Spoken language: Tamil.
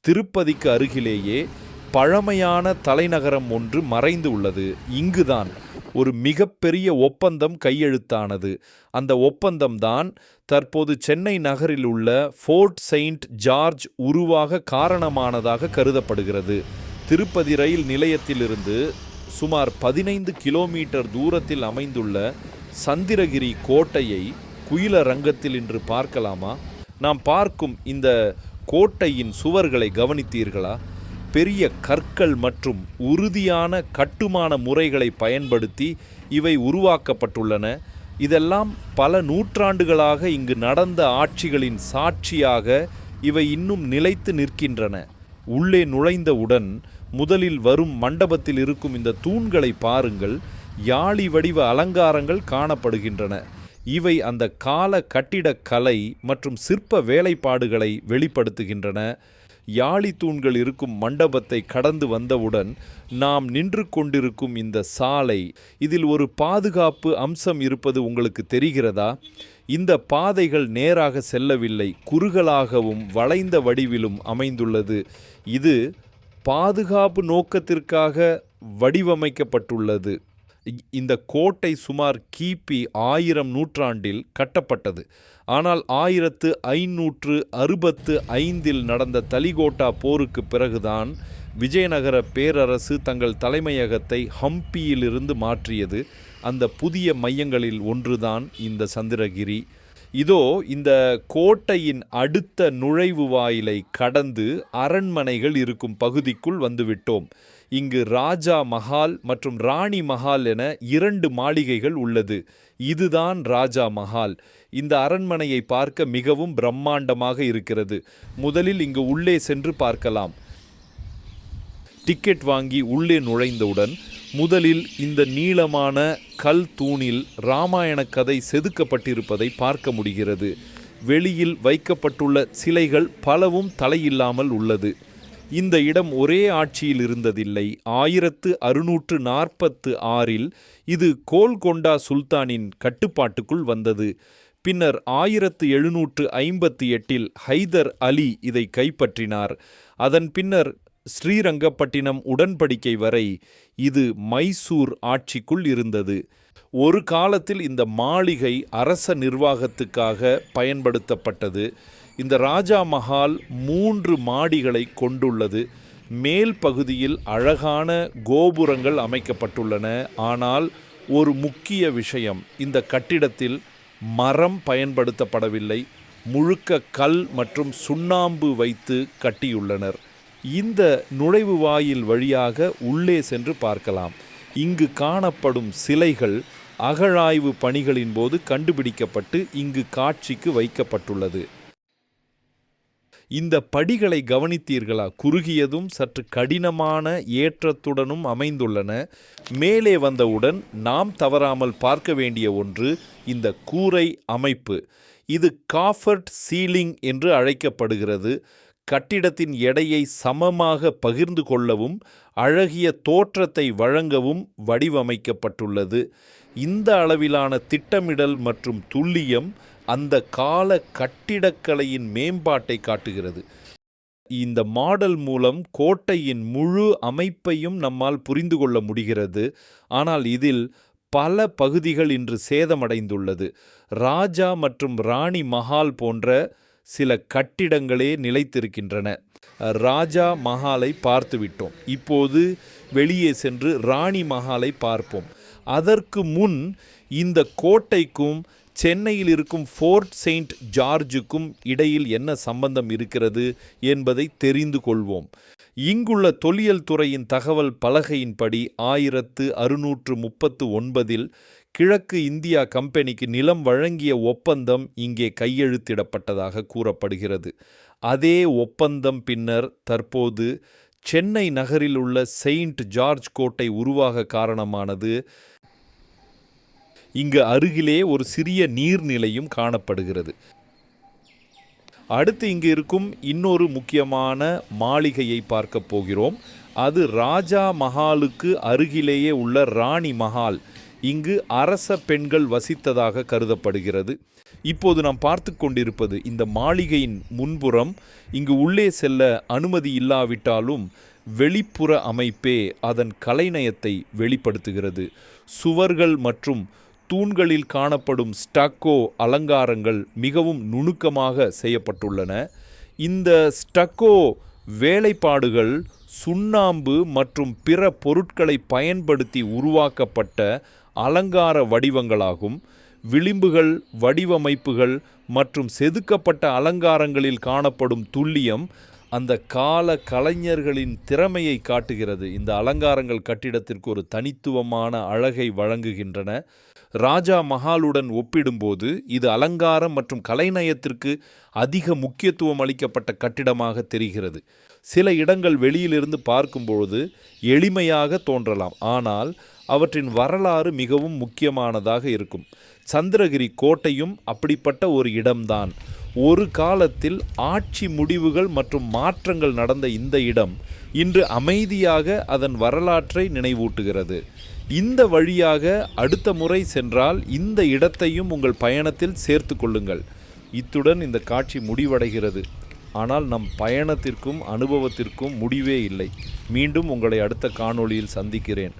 திருப்பதிக்கு அருகிலேயே பழமையான தலைநகரம் ஒன்று மறைந்து உள்ளது. இங்குதான் ஒரு மிகப்பெரிய ஒப்பந்தம் கையெழுத்தானது. அந்த ஒப்பந்தம்தான் தற்போது சென்னை நகரில் உள்ள ஃபோர்ட் செயின்ட் ஜார்ஜ் உருவாக காரணமானதாக கருதப்படுகிறது. திருப்பதி ரயில் நிலையத்திலிருந்து சுமார் 15 கிலோமீட்டர் தூரத்தில் அமைந்துள்ள சந்திரகிரி கோட்டையை குயிலரங்கத்தில் இன்று பார்க்கலாமா? நாம் பார்க்கும் இந்த கோட்டையின் சுவர்களை கவனித்தீர்களா? பெரிய கற்கள் மற்றும் உறுதியான கட்டுமான முறைகளை பயன்படுத்தி இவை உருவாக்கப்பட்டுள்ளன. இதெல்லாம் பல நூற்றாண்டுகளாக இங்கு நடந்த ஆட்சிகளின் சாட்சியாக இவை இன்னும் நிலைத்து நிற்கின்றன. உள்ளே நுழைந்தவுடன் முதலில் வரும் மண்டபத்தில் இருக்கும் இந்த தூண்களை பாருங்கள். யாழி வடிவ அலங்காரங்கள் காணப்படுகின்றன. இவை அந்த கால கட்டிடக்கலை மற்றும் சிற்ப வேலைப்பாடுகளை வெளிப்படுத்துகின்றன. யாழி தூண்கள் இருக்கும் மண்டபத்தை கடந்து வந்தவுடன் நாம் நின்று கொண்டிருக்கும் இந்த சாலை, இதில் ஒரு பாதுகாப்பு அம்சம் இருப்பது உங்களுக்கு தெரிகிறதா? இந்த பாதைகள் நேராக செல்லவில்லை, குறுகலாகவும் வளைந்த வடிவிலும் அமைந்துள்ளது. இது பாதுகாப்பு நோக்கத்திற்காக வடிவமைக்கப்பட்டுள்ளது. இந்த கோட்டை சுமார் கிபி 1000 நூற்றாண்டில் கட்டப்பட்டது. ஆனால் 1565 நடந்த தலிகோட்டா போருக்கு பிறகுதான் விஜயநகர பேரரசு தங்கள் தலைமையகத்தை ஹம்பியிலிருந்து மாற்றியது. அந்த புதிய மையங்களில் ஒன்றுதான் இந்த சந்திரகிரி. இதோ இந்த கோட்டையின் அடுத்த நுழைவு வாயிலை கடந்து அரண்மனைகள் இருக்கும் பகுதிக்குள் வந்துவிட்டோம். இங்கு ராஜா மஹால் மற்றும் ராணி மஹால் என 2 மாளிகைகள் உள்ளது. இதுதான் ராஜா மஹால். இந்த அரண்மனையை பார்க்க மிகவும் பிரம்மாண்டமாக இருக்கிறது. முதலில் இங்கு உள்ளே சென்று பார்க்கலாம். டிக்கெட் வாங்கி உள்ளே நுழைந்தவுடன் முதலில் இந்த நீளமான கல் தூணில் இராமாயண கதை செதுக்கப்பட்டிருப்பதை பார்க்க முடிகிறது. வெளியில் வைக்கப்பட்டுள்ள சிலைகள் பலவும் தலையில்லாமல் உள்ளது. இந்த இடம் ஒரே ஆட்சியில் இருந்ததில்லை. 1646 இது கோல்கொண்டா சுல்தானின் கட்டுப்பாட்டுக்குள் வந்தது. பின்னர் 1758 ஹைதர் அலி இதை கைப்பற்றினார். அதன் பின்னர் ஸ்ரீரங்கப்பட்டினம் உடன்படிக்கை வரை இது மைசூர் ஆட்சிக்குள் இருந்தது. ஒரு காலத்தில் இந்த மாளிகை அரச நிர்வாகத்துக்காக பயன்படுத்தப்பட்டது. இந்த ராஜா மஹால் 3 மாடிகளை கொண்டுள்ளது. மேல் பகுதியில் அழகான கோபுரங்கள் அமைக்கப்பட்டுள்ளன. ஆனால் ஒரு முக்கிய விஷயம், இந்த கட்டிடத்தில் மரம் பயன்படுத்தப்படவில்லை. முழுக்க கல் மற்றும் சுண்ணாம்பு வைத்து கட்டியுள்ளனர். இந்த நுழைவு வாயில் வழியாக உள்ளே சென்று பார்க்கலாம். இங்கு காணப்படும் சிலைகள் அகழாய்வு பணிகளின் போது கண்டுபிடிக்கப்பட்டு இங்கு காட்சிக்கு வைக்கப்பட்டுள்ளது. இந்த படிகளை கவனித்தீர்களா? குறுகியதும் சற்று கடினமான ஏற்றத்துடனும் அமைந்துள்ளன. மேலே வந்தவுடன் நாம் தவறாமல் பார்க்க வேண்டிய ஒன்று இந்த கூரை அமைப்பு. இது காஃபர்ட் சீலிங் என்று அழைக்கப்படுகிறது. கட்டிடத்தின் எடையை சமமாக பகிர்ந்து கொள்ளவும் அழகிய தோற்றத்தை வழங்கவும் வடிவமைக்கப்பட்டுள்ளது. இந்த அளவிலான திட்டமிடல் மற்றும் துல்லியம் அந்த கால கட்டிடக்கலையின் மேம்பாட்டை காட்டுகிறது. இந்த மாடல் மூலம் கோட்டையின் முழு அமைப்பையும் நம்மால் புரிந்து கொள்ள முடிகிறது. ஆனால் இதில் பல பகுதிகள் இன்று சேதமடைந்துள்ளது. ராஜா மற்றும் ராணி மஹால் போன்ற சில கட்டிடங்களே நிலைத்திருக்கின்றன. ராஜா மஹாலை பார்த்துவிட்டோம். இப்போது வெளியே சென்று ராணி மஹாலை பார்ப்போம். அதற்கு முன் இந்த கோட்டைக்கும் சென்னையில் இருக்கும் ஃபோர்ட் செயின்ட் ஜார்ஜுக்கும் இடையில் என்ன சம்பந்தம் இருக்கிறது என்பதை தெரிந்து கொள்வோம். இங்குள்ள தொல்லியல் துறையின் தகவல் பலகையின்படி 1639 கிழக்கு இந்தியா கம்பெனிக்கு நிலம் வழங்கிய ஒப்பந்தம் இங்கே கையெழுத்திடப்பட்டதாக கூறப்படுகிறது. அதே ஒப்பந்தம் பின்னர் தற்போது சென்னை நகரில் உள்ள செயின்ட் ஜார்ஜ் கோட்டை உருவாக காரணமானது. இங்கு அருகிலே ஒரு சிறிய நீர்நிலையும் காணப்படுகிறது. அடுத்து இங்கு இருக்கும் இன்னொரு முக்கியமான மாளிகையை பார்க்க போகிறோம். அது ராஜா மஹாலுக்கு அருகிலேயே உள்ள ராணி மஹால். இங்கு அரச பெண்கள் வசித்ததாக கருதப்படுகிறது. இப்போது நாம் பார்த்து கொண்டிருப்பது இந்த மாளிகையின் முன்புறம். இங்கு உள்ளே செல்ல அனுமதி இல்லாவிட்டாலும் வெளிப்புற அமைப்பே அதன் கலைநயத்தை வெளிப்படுத்துகிறது. சுவர்கள் மற்றும் தூண்களில் காணப்படும் ஸ்டக்கோ அலங்காரங்கள் மிகவும் நுணுக்கமாக செய்யப்பட்டுள்ளன. இந்த ஸ்டக்கோ வேலைப்பாடுகள் சுண்ணாம்பு மற்றும் பிற பொருட்களை பயன்படுத்தி உருவாக்கப்பட்ட அலங்கார வடிவங்களாகும். விளிம்புகள், வடிவமைப்புகள் மற்றும் செதுக்கப்பட்ட அலங்காரங்களில் காணப்படும் துல்லியம் அந்த கால கலைஞர்களின் திறமையை காட்டுகிறது. இந்த அலங்காரங்கள் கட்டிடத்திற்கு ஒரு தனித்துவமான அழகை வழங்குகின்றன. ராஜா மஹாலுடன் ஒப்பிடும்போது இது அலங்காரம் மற்றும் கலைநயத்திற்கு அதிக முக்கியத்துவம் அளிக்கப்பட்ட கட்டிடமாக தெரிகிறது. சில இடங்கள் வெளியிலிருந்து பார்க்கும்பொழுது எளிமையாக தோன்றலாம், ஆனால் அவற்றின் வரலாறு மிகவும் முக்கியமானதாக இருக்கும். சந்திரகிரி கோட்டையும் அப்படிப்பட்ட ஒரு இடம்தான். ஒரு காலத்தில் ஆட்சி முடிவுகள் மற்றும் மாற்றங்கள் நடந்த இந்த இடம் இன்று அமைதியாக அதன் வரலாற்றை நினைவூட்டுகிறது. இந்த வழியாக அடுத்த முறை சென்றால் இந்த இடத்தையும் உங்கள் பயணத்தில் சேர்த்து கொள்ளுங்கள். இத்துடன் இந்த காட்சி முடிவடைகிறது. ஆனால் நம் பயணத்திற்கும் அனுபவத்திற்கும் முடிவே இல்லை. மீண்டும் உங்களை அடுத்த காணொளியில் சந்திக்கிறேன்.